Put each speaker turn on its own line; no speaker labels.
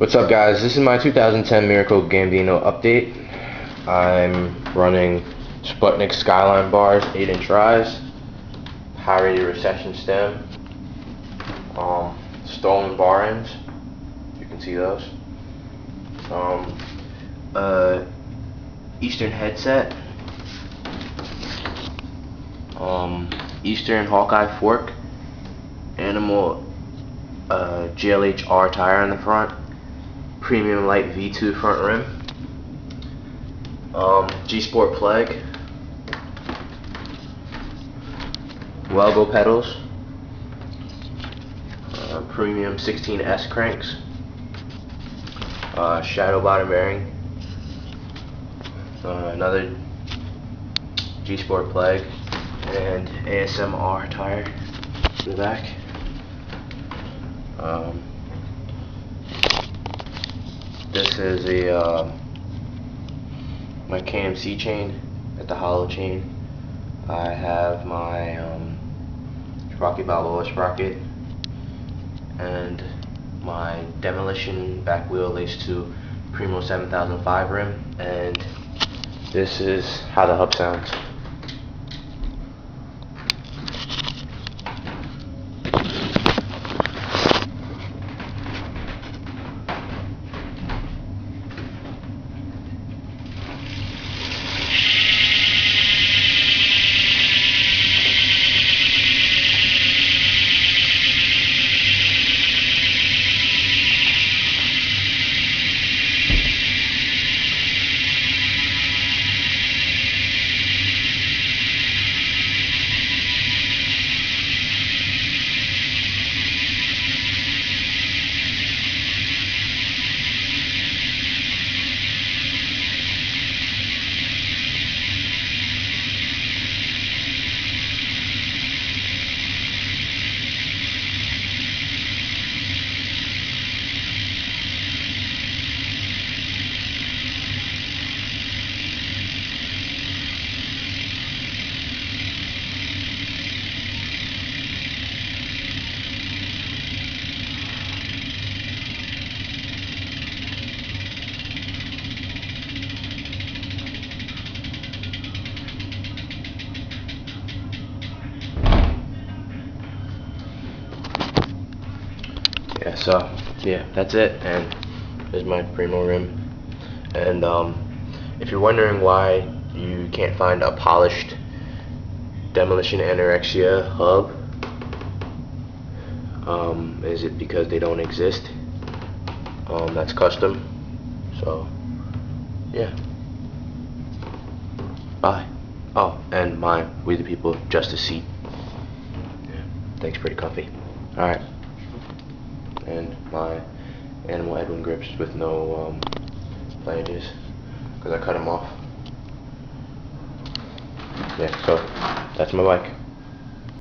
What's up, guys? This is my 2010 Mirraco Gambino update. I'm running Sputnik Skyline bars, 8-inch rise, high-rated recession stem, stolen bar ends, you can see those, Eastern headset, Eastern Hawkeye fork, Animal GLH R tire on the front, Premium Light V2 front rim, G-Sport Plague, Welgo pedals, Premium 16S cranks, Shadow bottom bearing, another G-Sport Plague, and ASMR tire in the back. This is my KMC chain at the hollow chain. I have my Rocky Balboa sprocket and my Demolition back wheel laced to Primo 7005 rim, and this is how the hub sounds. Yeah, that's it, and there's my Primo rim. And if you're wondering why you can't find a polished Demolition Anorexia hub, is it because they don't exist? That's custom. So yeah, bye. Oh, and my We the People Justice seat. Yeah, thanks, pretty comfy. Alright. And my Animal Edwin grips with no flanges, because I cut them off. Yeah, so that's my bike.